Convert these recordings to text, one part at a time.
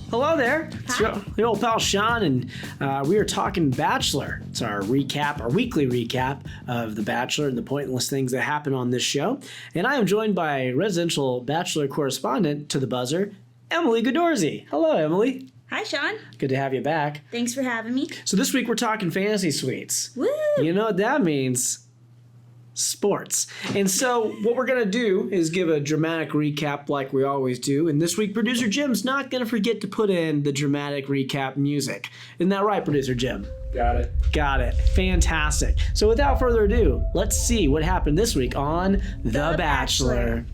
Hello there. Hi. It's your old pal Sean, and we are talking Bachelor. It's our weekly recap of The Bachelor and the pointless things that happen on this show. And I am joined by residential Bachelor correspondent to the buzzer, Emilee Guidorzi. Hello, Emilee. Hi, Sean. Good to have you back. Thanks for having me. So this week we're talking fantasy suites. Woo! You know what that means? Sports. And so what we're going to do is give a dramatic recap like we always do. And this week, producer Jim's not going to forget to put in the dramatic recap music. Isn't that right, producer Jim? Got it. Got it. Fantastic. So without further ado, let's see what happened this week on The Bachelor.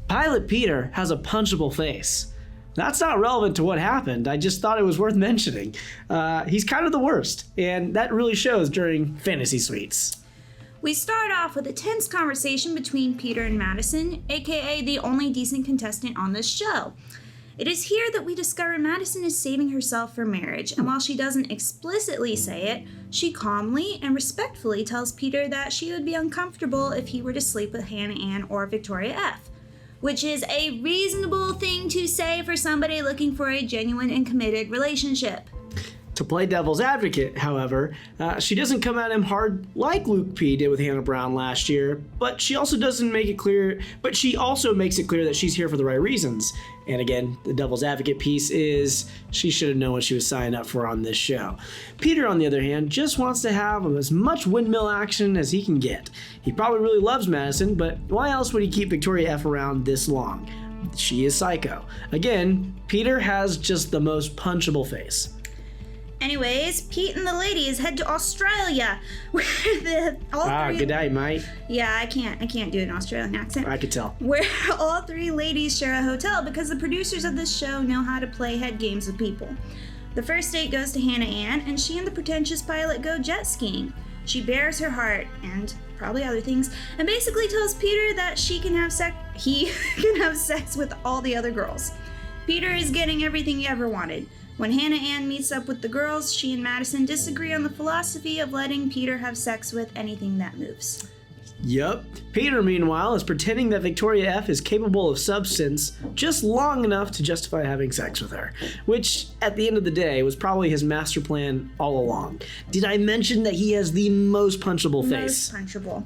Pilot Peter has a punchable face. That's not relevant to what happened. I just thought it was worth mentioning. He's kind of the worst, and that really shows during Fantasy Suites. We start off with a tense conversation between Peter and Madison, aka the only decent contestant on this show. It is here that we discover Madison is saving herself for marriage, and while she doesn't explicitly say it, she calmly and respectfully tells Peter that she would be uncomfortable if he were to sleep with Hannah Ann or Victoria F., which is a reasonable thing to say for somebody looking for a genuine and committed relationship. To play devil's advocate, however, she doesn't come at him hard like Luke P did with Hannah Brown last year, but she also makes it clear that she's here for the right reasons. And again, the devil's advocate piece is she should have known what she was signing up for on this show. Peter, on the other hand, just wants to have as much windmill action as he can get. He probably really loves Madison, but why else would he keep Victoria F around this long? She is psycho. Again, Peter has just the most punchable face. Anyways, Pete and the ladies head to Australia, where good day, mate. Yeah, I can't do an Australian accent. I could tell. Where all three ladies share a hotel because the producers of this show know how to play head games with people. The first date goes to Hannah Ann, and she and the pretentious pilot go jet skiing. She bears her heart, and probably other things, and basically tells Peter that he can have sex with all the other girls. Peter is getting everything he ever wanted. When Hannah Ann meets up with the girls, she and Madison disagree on the philosophy of letting Peter have sex with anything that moves. Yup. Peter, meanwhile, is pretending that Victoria F is capable of substance just long enough to justify having sex with her, which, at the end of the day, was probably his master plan all along. Did I mention that he has the most punchable face? Most punchable.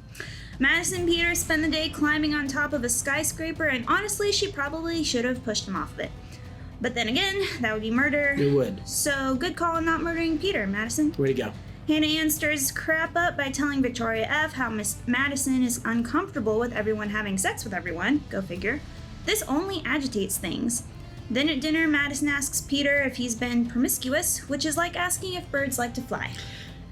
Madison and Peter spend the day climbing on top of a skyscraper, and honestly, she probably should have pushed him off of it. But then again, that would be murder. It would. So good call on not murdering Peter, Madison. Way to go. Hannah Ann stirs crap up by telling Victoria F how Miss Madison is uncomfortable with everyone having sex with everyone. Go figure. This only agitates things. Then at dinner, Madison asks Peter if he's been promiscuous, which is like asking if birds like to fly.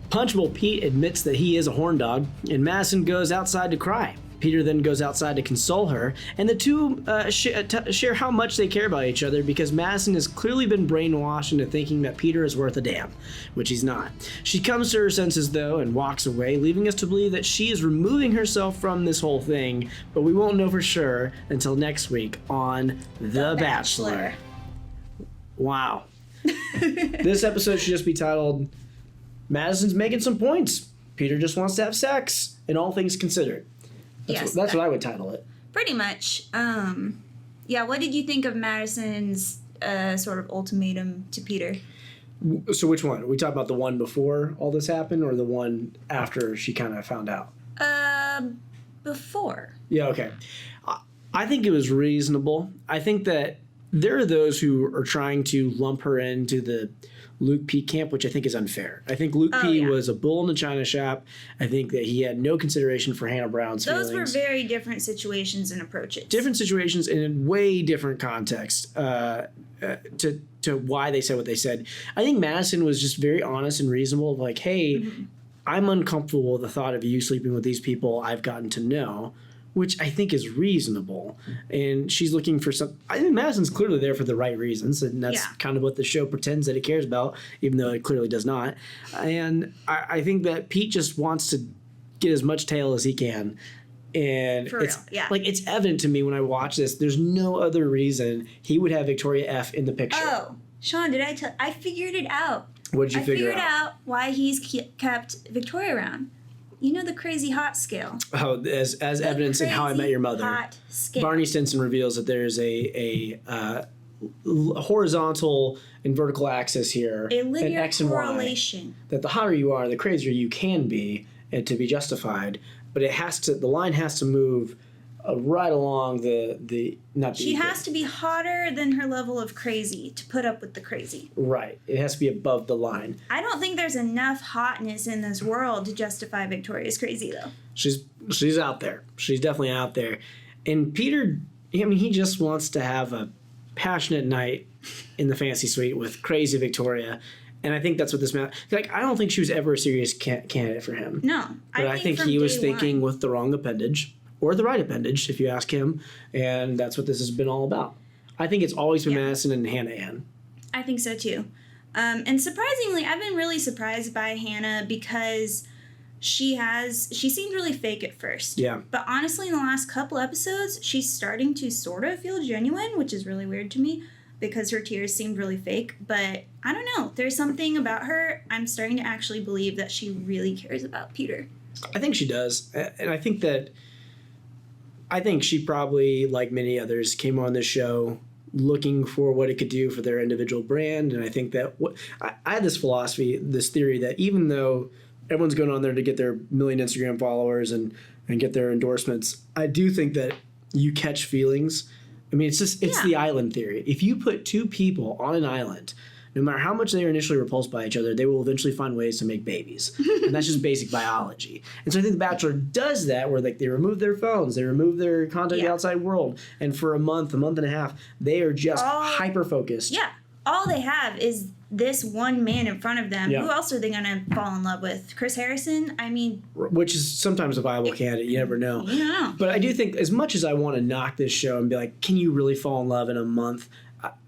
Punchable Pete admits that he is a horn dog, and Madison goes outside to cry. Peter then goes outside to console her, and the two share how much they care about each other because Madison has clearly been brainwashed into thinking that Peter is worth a damn, which he's not. She comes to her senses, though, and walks away, leaving us to believe that she is removing herself from this whole thing, but we won't know for sure until next week on The Bachelor. Wow. This episode should just be titled, Madison's making some points. Peter just wants to have sex, and all things considered. That's what I would title it. Pretty much. Yeah, what did you think of Madison's sort of ultimatum to Peter? So which one? Are we talking about the one before all this happened or the one after she kind of found out? Before. Yeah, okay. I think it was reasonable. I think that there are those who are trying to lump her into the Luke P camp, which I think is unfair. I think Luke P was a bull in the china shop. I think that he had no consideration for Hannah Brown's feelings. Those were very different situations and approaches. Different situations in a way different context to why they said what they said. I think Madison was just very honest and reasonable. Like, hey, I'm uncomfortable with the thought of you sleeping with these people I've gotten to know, which I think is reasonable. And she's looking for some... I think Madison's clearly there for the right reasons, and that's kind of what the show pretends that it cares about, even though it clearly does not. And I think that Pete just wants to get as much tail as he can. And for real, yeah. Like, it's evident to me when I watch this, there's no other reason he would have Victoria F in the picture. Oh, Sean, did I tell... I figured it out. What did you figure out? I figured out why he's kept Victoria around. You know the crazy hot scale. Oh, as evidence in How I Met Your Mother. Hot scale. Barney Stinson reveals that there's horizontal and vertical axis here, A linear and X and correlation. Y, that the hotter you are, the crazier you can be, and to be justified. But the line has to move right along She has to be hotter than her level of crazy to put up with the crazy. Right. It has to be above the line. I don't think there's enough hotness in this world to justify Victoria's crazy, though. She's out there. She's definitely out there. And Peter, I mean, he just wants to have a passionate night in the fantasy suite with crazy Victoria. And I think that's what this meant. Like, I don't think she was ever a serious candidate for him. No. But I think he was thinking with the wrong appendage. Or the right appendage, if you ask him. And that's what this has been all about. I think it's always been Madison and Hannah Ann. I think so, too. And surprisingly, I've been really surprised by Hannah because she seemed really fake at first. Yeah. But honestly, in the last couple episodes, she's starting to sort of feel genuine, which is really weird to me because her tears seemed really fake. But I don't know. There's something about her. I'm starting to actually believe that she really cares about Peter. I think she does. And I think she probably, like many others, came on this show looking for what it could do for their individual brand. And I think that I had this philosophy, this theory that even though everyone's going on there to get their million Instagram followers and get their endorsements, I do think that you catch feelings. I mean, it's the island theory. If you put two people on an island, no matter how much they are initially repulsed by each other, they will eventually find ways to make babies. And that's just basic biology. And so I think The Bachelor does that, where like they remove their phones, they remove their contact with the outside world, and for a month and a half, they are just hyper-focused. Yeah. All they have is this one man in front of them. Yeah. Who else are they going to fall in love with? Chris Harrison? I mean... Which is sometimes a viable candidate. You never know. You don't know. But I do think, as much as I want to knock this show and be like, can you really fall in love in a month?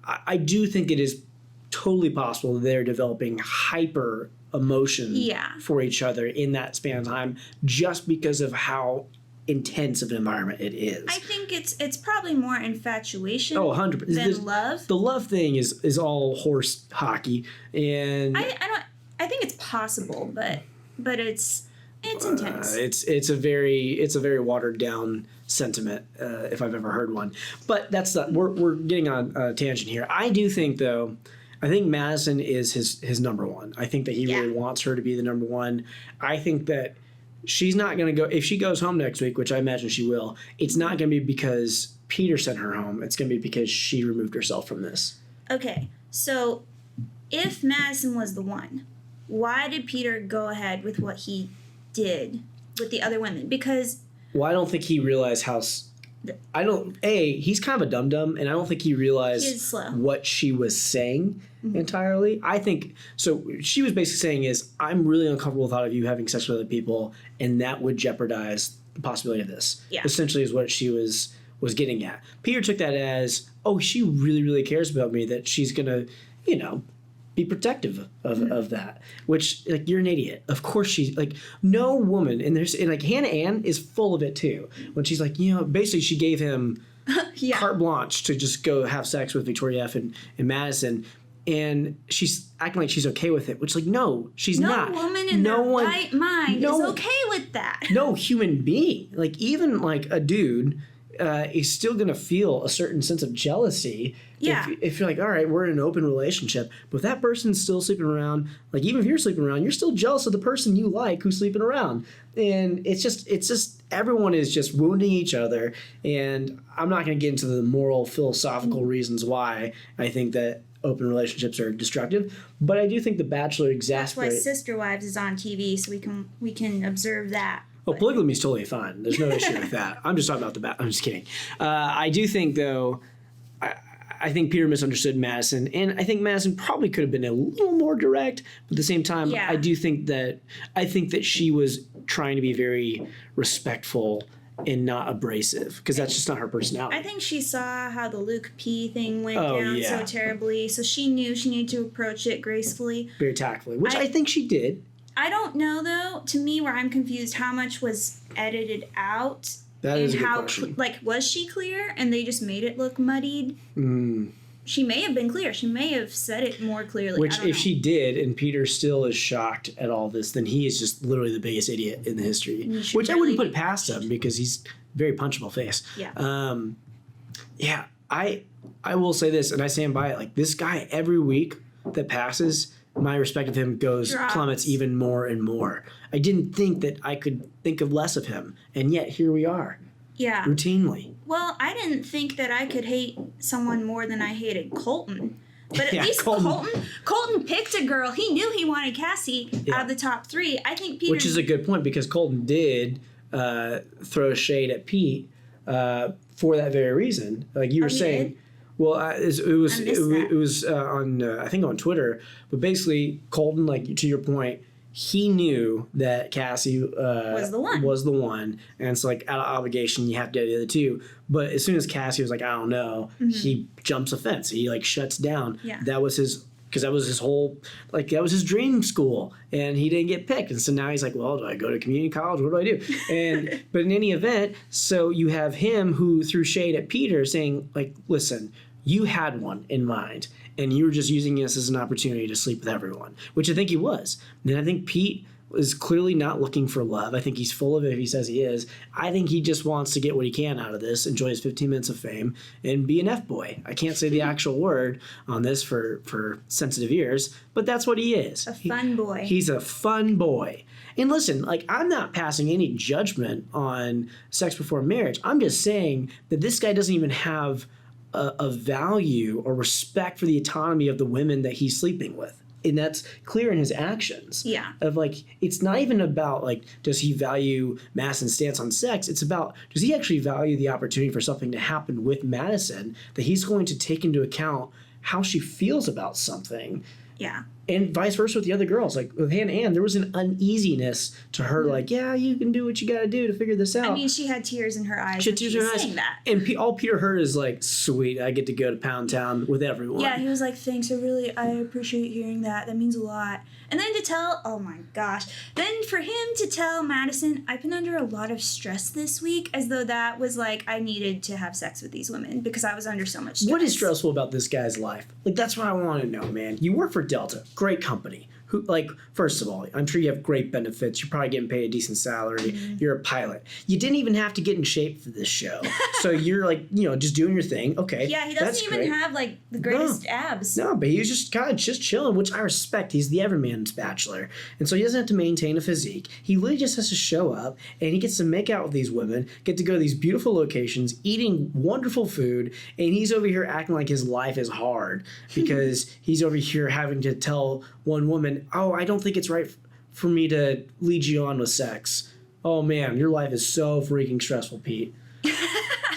I do think it is totally possible that they're developing hyper emotion for each other in that span of time just because of how intense of an environment it is. I think it's probably more infatuation 100%. than love. The love thing is all horse hockey, and I think it's possible, but it's intense. It's a very watered down sentiment, if I've ever heard one. But that's not. We're getting on a tangent here. I do think though. I think Madison is his number one. I think that he really wants her to be the number one. I think that she's not going to go, if she goes home next week, which I imagine she will, it's not going to be because Peter sent her home. It's going to be because she removed herself from this. Okay, so if Madison was the one, why did Peter go ahead with what he did with the other women? Because... Well, I don't think he realized how... he's kind of a dum-dum, and I don't think he realized what she was saying entirely. I think, so she was basically saying is, I'm really uncomfortable with the thought of you having sex with other people, and that would jeopardize the possibility of this. Yeah. Essentially is what she was getting at. Peter took that as, oh, she really, really cares about me, that she's going to, be protective of that, which, like, you're an idiot. Of course she's, like, no woman, and like, Hannah Ann is full of it, too. When she's like, basically she gave him carte blanche to just go have sex with Victoria F. and Madison, and she's acting like she's okay with it, which, like, no, she's not. No woman in their right mind is okay with that. No human being, like, even, like, a dude... is still going to feel a certain sense of jealousy if you're like, all right, we're in an open relationship, but if that person's still sleeping around, like, even if you're sleeping around, you're still jealous of the person you like who's sleeping around. And it's just everyone is just wounding each other, and I'm not going to get into the moral, philosophical reasons why I think that open relationships are destructive, but I do think The Bachelor exasperates. That's why Sister Wives is on TV, so we can observe that. Oh, polygamy is totally fine. There's no issue with that. I'm just talking about I'm just kidding. I do think, though, I think Peter misunderstood Madison, and I think Madison probably could have been a little more direct. But at the same time, I do think that she was trying to be very respectful and not abrasive, because that's just not her personality. I think she saw how the Luke P thing went down so terribly, so she knew she needed to approach it gracefully. Very tactfully, which I think she did. I don't know, though, to me, where I'm confused, how much was edited out. That is a good question. Was she clear and they just made it look muddied? She may have been clear. She may have said it more clearly. Which, if she did, and Peter still is shocked at all this, then he is just literally the biggest idiot in the history. Which I wouldn't put it past him, because he's very punchable face. Yeah. I will say this, and I stand by it. Like, this guy, every week that passes, my respect of him plummets even more and more. I didn't think that I could think of less of him, and yet here we are. Yeah. Routinely. Well, I didn't think that I could hate someone more than I hated Colton. But at Yeah, least Colton picked a girl. He knew he wanted Cassie out of the top 3. I think Peter... Which is a good point, because Colton did throw shade at Pete for that very reason. Like you were saying... Did? Well, it was on I think on Twitter, but basically Colton, like to your point, he knew that Cassie was the one, and it's like out of obligation you have to do the other two. But as soon as Cassie was like, I don't know, he jumps a fence. He like shuts down. Yeah. That was his. Because that was his whole, like, that was his dream school, and he didn't get picked. And so now he's like, well, do I go to community college? What do I do? But in any event, so you have him who threw shade at Peter saying, like, listen, you had one in mind, and you were just using this as an opportunity to sleep with everyone, which I think he was. And I think Pete is clearly not looking for love. I think he's full of it if he says he is. I think he just wants to get what he can out of this, enjoy his 15 minutes of fame, and be an F-boy. I can't say the actual word on this for sensitive ears, but that's what he is. A fun boy. He's a fun boy. And listen, like, I'm not passing any judgment on sex before marriage. I'm just saying that this guy doesn't even have a value or respect for the autonomy of the women that he's sleeping with. And that's clear in his actions. Yeah. Of like, it's not even about like, does he value Madison's stance on sex? It's about, does he actually value the opportunity for something to happen with Madison, that he's going to take into account how she feels about something? Yeah. And vice versa with the other girls. Like with Hannah Ann, there was an uneasiness to her, like, yeah, you can do what you got to do to figure this out. I mean, she had tears in her eyes. She had tears in her eyes. Saying that. And all Peter heard is like, sweet, I get to go to Pound Town with everyone. Yeah, he was like, thanks, I appreciate hearing that. That means a lot. And then to tell, oh my gosh, then for him to tell Madison, I've been under a lot of stress this week, as though that was like, I needed to have sex with these women because I was under so much stress. What is stressful about this guy's life? Like, that's what I want to know, man. You work for Delta, great company. Who, like, first of all, I'm sure you have great benefits. You're probably getting paid a decent salary. Mm-hmm. You're a pilot. You didn't even have to get in shape for this show. So you're like, just doing your thing. Okay. Yeah, he doesn't even have like the greatest abs. No, but he's just kind of just chilling, which I respect. He's the everyman's bachelor. And so he doesn't have to maintain a physique. He literally just has to show up, and he gets to make out with these women, get to go to these beautiful locations, eating wonderful food, and he's over here acting like his life is hard because he's over here having to tell one woman, oh, I don't think it's right for me to lead you on with sex. Oh, man, your life is so freaking stressful, Pete.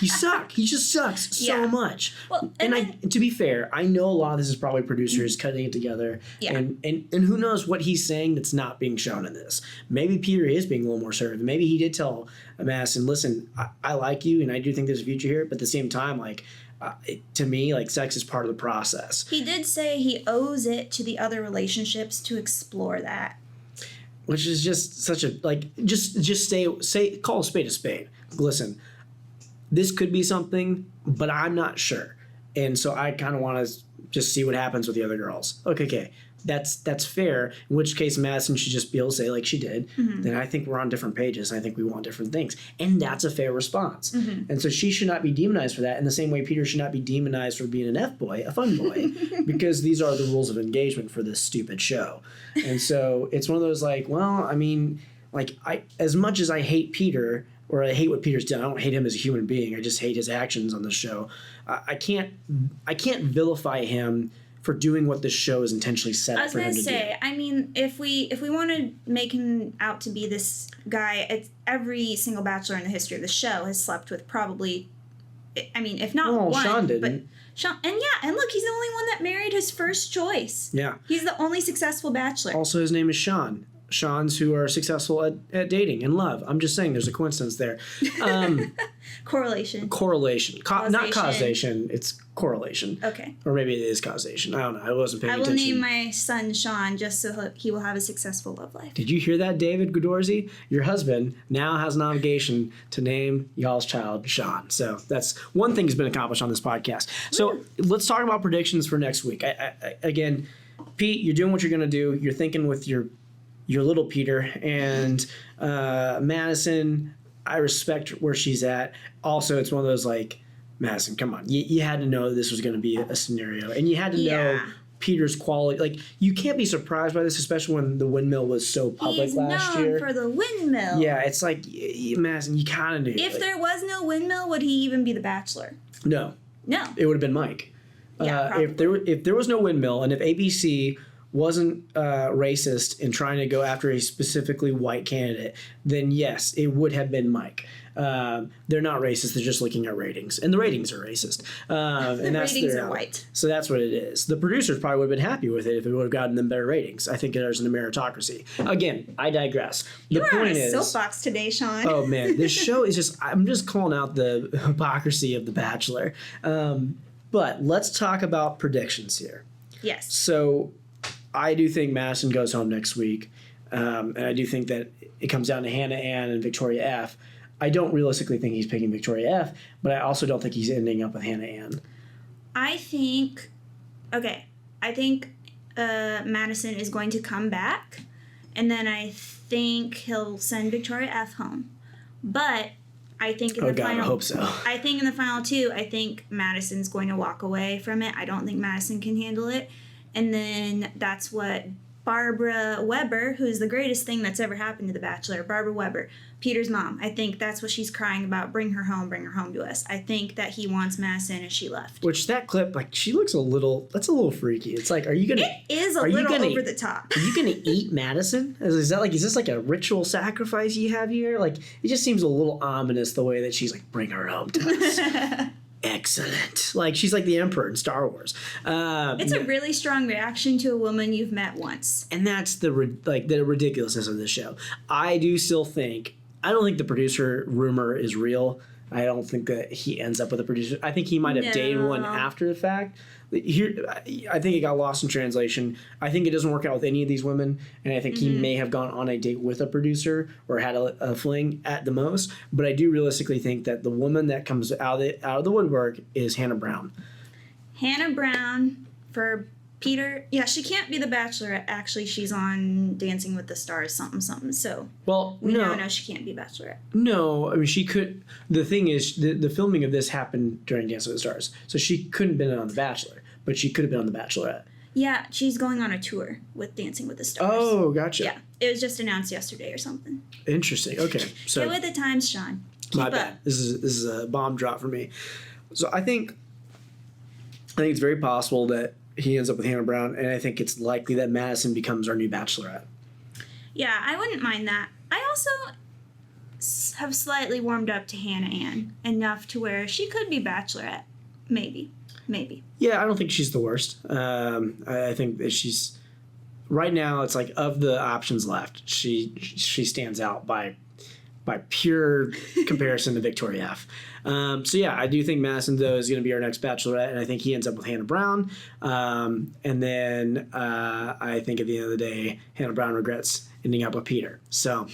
You suck. He just sucks so much. Well, and to be fair, I know a lot of this is probably producers cutting it together. Yeah. And who knows what he's saying that's not being shown in this. Maybe Peter is being a little more assertive. Maybe he did tell Madison, listen, I like you, and I do think there's a future here, but at the same time, like, to me, like, sex is part of the process. He did say he owes it to the other relationships to explore that. Which is just such a, like, just say, call a spade a spade. Listen, this could be something, but I'm not sure. And so I kind of want to just see what happens with the other girls. Okay. That's fair. In which case Madison should just be able to say, like she did, then I think we're on different pages. I think we want different things. And that's a fair response. Mm-hmm. And so she should not be demonized for that in the same way Peter should not be demonized for being an F-boy, a fun boy, because these are the rules of engagement for this stupid show. And so it's one of those like, well, I mean, like, as much as I hate Peter, or I hate what Peter's done, I don't hate him as a human being. I just hate his actions on the show. I can't vilify him for doing what this show is intentionally set up for him to do. I was going to say, I mean, if we want to make him out to be this guy, every single bachelor in the history of the show has slept with probably, I mean, if not one. Sean didn't. But Sean, and look, he's the only one that married his first choice. Yeah. He's the only successful bachelor. Also, his name is Sean. Sean's who are successful at dating and love. I'm just saying there's a coincidence there. Correlation. Not causation. It's correlation. Okay. Or maybe it is causation. I don't know. I wasn't paying attention. I will name my son Sean just so he will have a successful love life. Did you hear that, David Guidorzi? Your husband now has an obligation to name y'all's child Sean. So that's one thing that's been accomplished on this podcast. So let's talk about predictions for next week. Again, Pete, you're doing what you're going to do. You're thinking with your little Peter, and Madison, I respect where she's at. Also, it's one of those, like, Madison, come on. You had to know this was going to be a scenario. And you had to know Peter's quality. Like, you can't be surprised by this, especially when the windmill was so public last year. He's known for the windmill. Yeah, it's like, Madison, you kind of knew. If there was no windmill, would he even be the Bachelor? No. No. It would have been Mike. Yeah, if there was no windmill, and if ABC wasn't racist in trying to go after a specifically white candidate, then yes, it would have been Mike. They're not racist. They're just looking at ratings, and the ratings are racist. And the ratings are white. So that's what it is. The producers probably would have been happy with it if it would have gotten them better ratings. I think there's a meritocracy. Again, I digress. You are on a soapbox today, Sean. Oh man, this show is just—I'm just calling out the hypocrisy of The Bachelor. But let's talk about predictions here. Yes. So I do think Madison goes home next week, and I do think that it comes down to Hannah Ann and Victoria F. I don't realistically think he's picking Victoria F., but I also don't think he's ending up with Hannah Ann. I think Madison is going to come back, and then I think he'll send Victoria F home. But I think I hope so. I think in the final two, I think Madison's going to walk away from it. I don't think Madison can handle it. And then that's what Barbara Weber, who's the greatest thing that's ever happened to The Bachelor, Barbara Weber, Peter's mom. I think that's what she's crying about. Bring her home to us. I think that he wants Madison and she left. Which that clip, like, she looks that's a little freaky. It's like, it is a little over the top. Are you going to eat Madison? Is this like a ritual sacrifice you have here? Like, it just seems a little ominous the way that she's like, bring her home to us. Excellent. Like, she's like the Emperor in Star Wars. It's a really strong reaction to a woman you've met once. And that's the ridiculousness of the show. I don't think the producer rumor is real. I don't think that he ends up with a producer. I think he might have dated one after the fact. Here, I think it got lost in translation. I think it doesn't work out with any of these women, and I think he may have gone on a date with a producer or had a fling at the most. But I do realistically think that the woman that comes out of the woodwork is Hannah Brown. Hannah Brown for Peter. Yeah, she can't be the Bachelorette. Actually, she's on Dancing with the Stars, something. So we now know she can't be Bachelorette. No, I mean, she could. The thing is, the filming of this happened during Dancing with the Stars, so she couldn't have been on The Bachelor, but she could have been on The Bachelorette. Yeah, she's going on a tour with Dancing with the Stars. Oh, gotcha. Yeah, it was just announced yesterday or something. Interesting. Okay, so get with the times, Sean. My bad. This is a bomb drop for me. So I think it's very possible that he ends up with Hannah Brown, and I think it's likely that Madison becomes our new Bachelorette. Yeah, I wouldn't mind that. I also have slightly warmed up to Hannah Ann enough to where she could be Bachelorette. Maybe. Yeah, I don't think she's the worst. I think that she's right now. It's like, of the options left, she stands out by pure comparison to Victoria F. So yeah, I do think Madison, though, is going to be our next Bachelorette, and I think he ends up with Hannah Brown. And then I think at the end of the day, Hannah Brown regrets ending up with Peter. So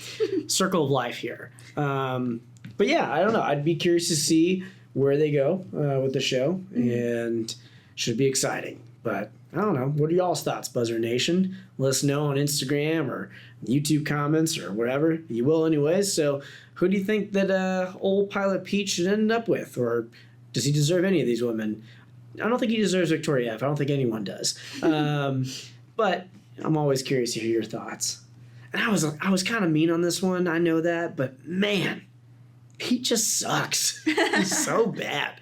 circle of life here. But yeah, I don't know. I'd be curious to see where they go with the show, and should be exciting. But I don't know. What are y'all's thoughts, Buzzer Nation? Let us know on Instagram or YouTube comments or wherever. You will anyways. So who do you think that old Pilot Pete should end up with? Or does he deserve any of these women? I don't think he deserves Victoria F. I don't think anyone does. But I'm always curious to hear your thoughts. And I was kind of mean on this one. I know that. But man, Pete just sucks. He's so bad.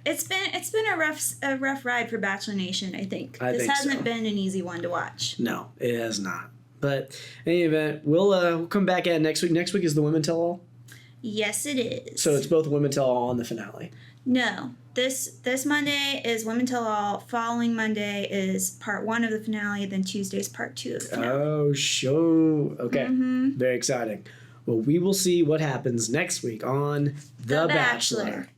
It's been a rough ride for Bachelor Nation, I think. This hasn't been an easy one to watch. No, it has not. But in any event, we'll come back at it next week. Next week is the Women Tell All? Yes, it is. So it's both Women Tell All and the finale? No. This Monday is Women Tell All. Following Monday is part 1 of the finale. Then Tuesday's part 2 of the finale. Oh, show. Okay. Very exciting. Well, we will see what happens next week on The Bachelor.